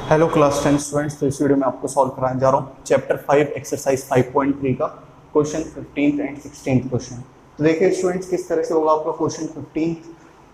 Hello class 10 students. तो इस video में आपको सॉल्व कराने जा रहा हूँ चैप्टर 5 एक्सरसाइज 5.3 का question 15th and 16th question. तो देखिए स्टूडेंट्स किस तरह से होगा आपका क्वेश्चन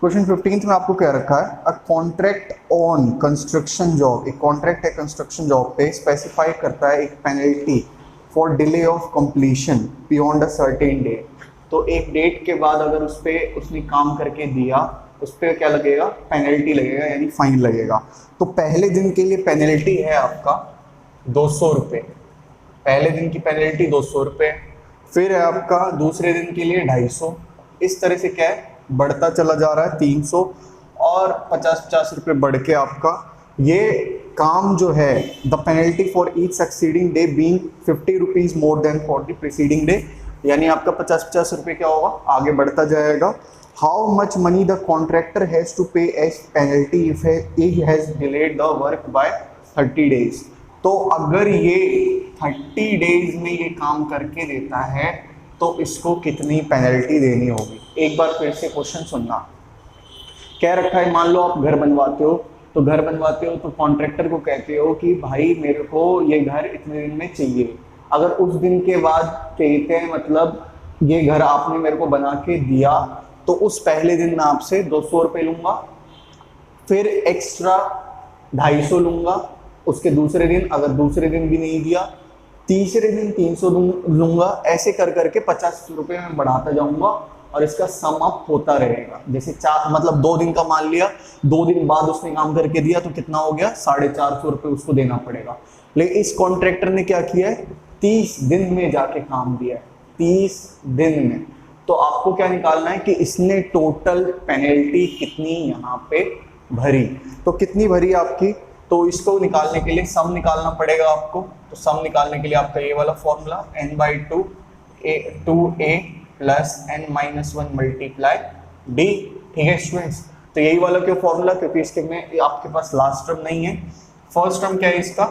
15th में आपको क्या रखा है, a contract on construction job. एक कॉन्ट्रैक्ट है कंस्ट्रक्शन जॉब पे, स्पेसिफाई करता है एक penalty for delay of completion beyond a certain date. तो एक डेट के बाद अगर उस पर उसने काम करके दिया, उस पर क्या लगेगा, पेनल्टी लगेगा यानी फाइन लगेगा। तो पहले दिन के लिए पेनल्टी है आपका 200 रुपये, पहले दिन की पेनल्टी 200 रुपये। फिर है आपका दूसरे दिन के लिए 250। इस तरह से क्या है, बढ़ता चला जा रहा है 300 और 50-50 रुपये बढ़ के आपका ये काम जो है, the penalty for each succeeding day being 50 rupees more than for the preceding day, यानी आपका 50-50 रुपये क्या होगा, आगे बढ़ता जाएगा। How much money the contractor has to pay as penalty if he has delayed the work by 30 days. तो अगर ये 30 डेज में ये काम करके देता है तो इसको कितनी पेनल्टी देनी होगी। एक बार फिर से क्वेश्चन सुनना। कह रखा है, मान लो आप घर बनवाते हो, तो घर बनवाते हो तो कॉन्ट्रैक्टर को कहते हो कि भाई मेरे को ये घर इतने दिन में चाहिए। अगर उस दिन के बाद कहते हैं मतलब ये घर आपने मेरे को बना के दिया, तो उस पहले दिन मैं आपसे 200 रुपये लूँगा, फिर एक्स्ट्रा 250 लूँगा। उसके दूसरे दिन अगर दूसरे दिन भी नहीं दिया, तीसरे दिन 300 लूँगा। ऐसे कर करके 50 रुपये में बढ़ाता जाऊँगा और इसका सम अप होता रहेगा। जैसे मतलब 2 दिन का मान लिया, 2 दिन बाद उसने काम करके दिया तो कितना हो गया, 450 रुपये उसको देना पड़ेगा। लेकिन इस कॉन्ट्रैक्टर ने क्या किया है, 30 दिन में जाके काम दिया है, 30 दिन में। तो आपको क्या निकालना है कि इसने टोटल पेनल्टी कितनी यहाँ पे भरी। तो कितनी भरी आपकी, तो इसको निकालने के लिए सम निकालना पड़ेगा आपको। तो सम निकालने के लिए आपका ये वाला formula n/2a plus n-1 multiply d। ठीक है स्टूडेंट्स, तो यही वाला क्यों फॉर्मूला, क्योंकि इसके में आपके पास लास्ट टर्म नहीं है। फर्स्ट टर्म क्या है इसका,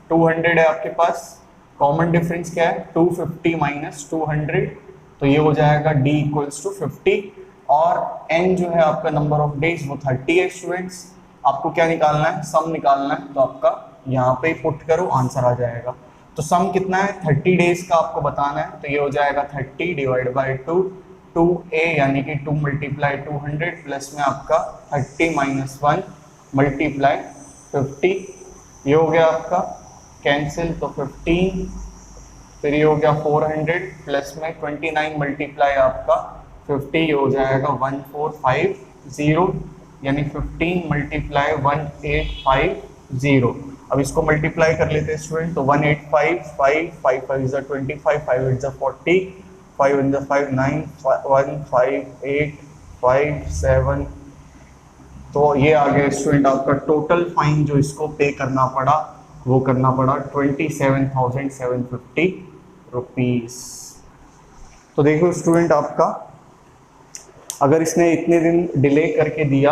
200 है आपके पास। कॉमन डिफरेंस क्या है, 250 माइनस 200, तो ये हो जाएगा d इक्वल्स टू 50। और n जो है आपका नंबर ऑफ डेज वो 30 है स्टूडेंट्स। आपको क्या निकालना है, सम निकालना है। तो आपका यहाँ पे पुट करो, आंसर आ जाएगा। तो सम कितना है, 30 डेज का आपको बताना है। तो ये हो जाएगा 30 डिवाइड बाई 2a यानी कि 2 मल्टीप्लाई 200 प्लस में आपका 30 माइनस 1 मल्टीप्लाई 50। ये हो गया आपका कैंसिल, तो 15। फिर ये हो गया 400 प्लस में 29 मल्टीप्लाई आपका 50, ये हो जाएगा 1450 यानी 15 मल्टीप्लाई 1850। अब इसको मल्टीप्लाई कर लेते हैं स्टूडेंट। तो 1855, 5 5 इज 25, 5 8 इज 40, 5 इन 5 9, 1 5 8 5 7। तो ये आ गया स्टूडेंट आपका टोटल फाइन जो इसको पे करना पड़ा, वो करना पड़ा 27,750 रुपीज। तो देखो स्टूडेंट, आपका अगर इसने इतने दिन डिले करके दिया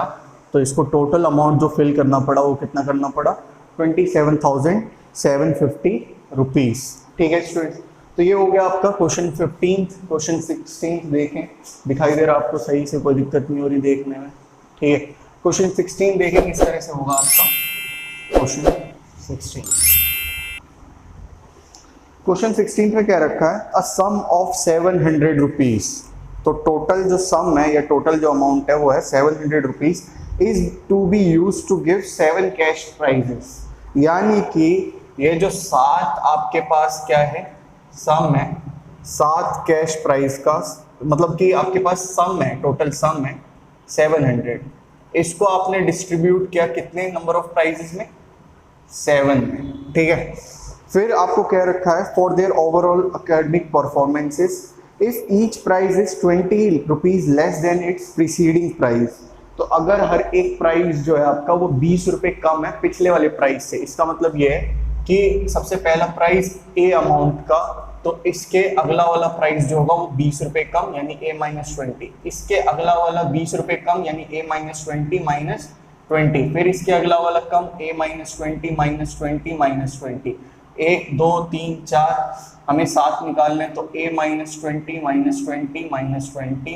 तो इसको टोटल अमाउंट जो फिल करना पड़ा वो कितना करना पड़ा, 27,750 रुपीज। ठीक है स्टूडेंट, तो ये हो गया आपका क्वेश्चन 15। क्वेश्चन 16 देखें, दिखाई दे रहा आपको सही से, कोई दिक्कत नहीं हो रही देखने में। ठीक है, क्वेश्चन 16 देखें किस तरह से होगा आपका क्वेश्चन 16। क्वेश्चन 16 में क्या रखा है, अ सम ऑफ 700 रुपीज। तो टोटल जो सम है या टोटल जो अमाउंट है वो है 700 rupees, is to be use to give 7 cash prizes. यानी कि ये जो 7 आपके पास क्या है, सम है, 7 कैश प्राइस का, मतलब कि आपके पास सम है, टोटल सम है 700। इसको आपने डिस्ट्रीब्यूट किया कितने नंबर ऑफ प्राइजेस में, 7 में। ठीक है, फिर आपको कह रखा है for their overall academic performances if each prize is 20 rupees less than its preceding price. तो अगर हर एक प्राइस जो है आपका वो 20 रुपये कम है पिछले वाले प्राइस से, इसका मतलब ये है कि सबसे पहला प्राइस ए अमाउंट का, तो इसके अगला वाला प्राइस जो होगा वो 20 रुपये कम यानी a-20, इसके अगला वाला 20 रुपये कम यानी a-20 माइनस 20, फिर इसके अगला वाला कम a-20 माइनस 20 माइनस 20। 1 2 3 4 हमें 7 निकालना है, तो a-20 माइनस 20 माइनस 20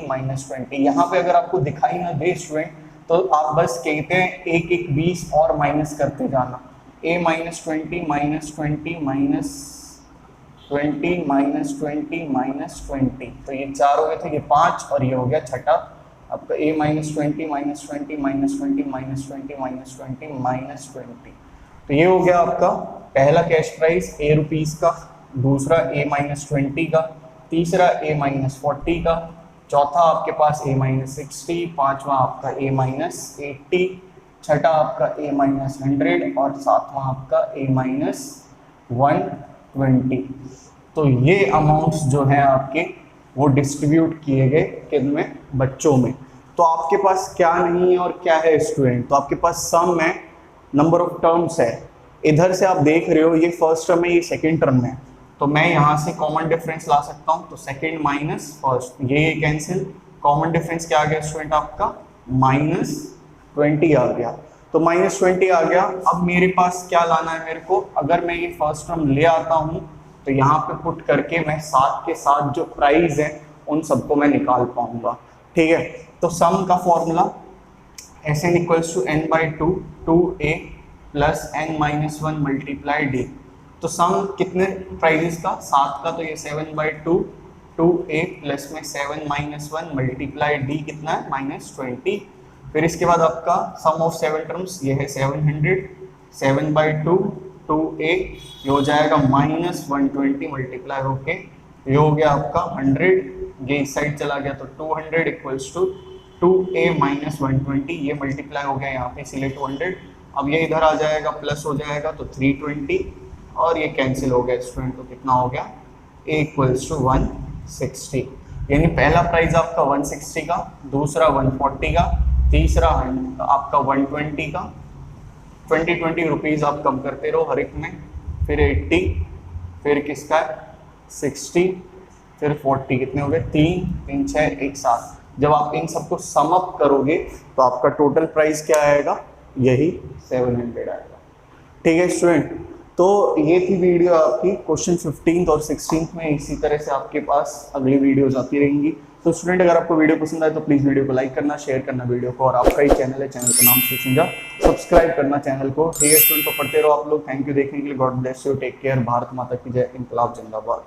माइनस 20। यहाँ पे अगर आपको दिखाई ना दे स्टूडेंट, तो आप बस कहते हैं 1 1 20 और माइनस करते जाना। a minus 20 minus 20 minus 20 minus 20 minus 20, तो ये 4 हो गए थे, ये 5 और ये हो गया छठा आपका a minus 20 minus 20 minus 20 minus 20 minus 20 minus 20। तो ये हो गया आपका पहला कैश प्राइस a रुपीज़ का, दूसरा a माइनस 20 का, तीसरा a माइनस 40 का, चौथा आपके पास a माइनस 60, पांचवा आपका a माइनस 80, छठा आपका a माइनस 100 और सातवां आपका a माइनस 120। तो ये अमाउंट्स जो हैं आपके वो डिस्ट्रीब्यूट किए गए किन में, बच्चों में। तो आपके पास क्या नहीं है और क्या है स्टूडेंट, तो आपके पास सम है, नंबर ऑफ टर्म्स है। इधर से आप देख रहे हो ये फर्स्ट टर्म है, ये सेकंड टर्म है, तो मैं यहाँ से कॉमन डिफरेंस ला सकता हूँ। तो सेकंड माइनस फर्स्ट, ये कैंसिल, कॉमन डिफरेंस क्या आ गया स्टूडेंट आपका माइनस 20 आ गया। तो माइनस 20 आ गया। अब मेरे पास क्या लाना है मेरे को, अगर मैं ये फर्स्ट टर्म ले आता हूँ तो यहाँ पे पुट करके मैं साथ के साथ जो प्राइस है उन सबको मैं निकाल पाऊंगा। ठीक है, तो सम का formula Sn equals to n by 2 2a plus n minus 1 multiply d। तो सम कितने प्राइजेस का, 7 का, तो ये 7 बाई 2 2a प्लस में 7 माइनस 1 मल्टीप्लाई d कितना है माइनस 20। फिर इसके बाद आपका सम ऑफ 7 टर्म्स, ये है 700, 7 बाई 2 2a, ये हो जाएगा माइनस 120 मल्टीप्लाई होके ये हो गया आपका 100, ये इस साइड चला गया तो 200 इक्वल्स टू 2a माइनस 120, ये मल्टीप्लाई हो गया यहाँ पे इसीलिए 200। अब ये इधर आ जाएगा प्लस हो जाएगा तो 320 और ये कैंसिल हो गया स्टूडेंट, तो कितना हो गया a इक्वल्स टू 160। यानी पहला प्राइस आपका 160 का, दूसरा 140 का, तीसरा आपका 120 का, 20 रुपीज़ आप कम करते रहो हर एक में, फिर 80, फिर किसका 60, फिर 40, कितने हो गए 3 3 6 1 7। जब आप इन सबको सम अप करोगे तो आपका टोटल प्राइस क्या आएगा, यही 700 आएगा। ठीक है स्टूडेंट, तो ये थी वीडियो आपकी क्वेश्चन 15 और 16 में। इसी तरह से आपके पास अगली वीडियोस आती रहेंगी। तो स्टूडेंट अगर आपको वीडियो पसंद आए तो प्लीज़ वीडियो को लाइक करना, शेयर करना वीडियो को, और आपका ही चैनल है, चैनल का नाम सोचूं जा, सब्सक्राइब करना चैनल को। ठीक है स्टूडेंट, तो पढ़ते रहो आप लोग। थैंक यू देखने के लिए, God bless you, take care, Bharat माता की जय, इनकलाब जिंदाबाद।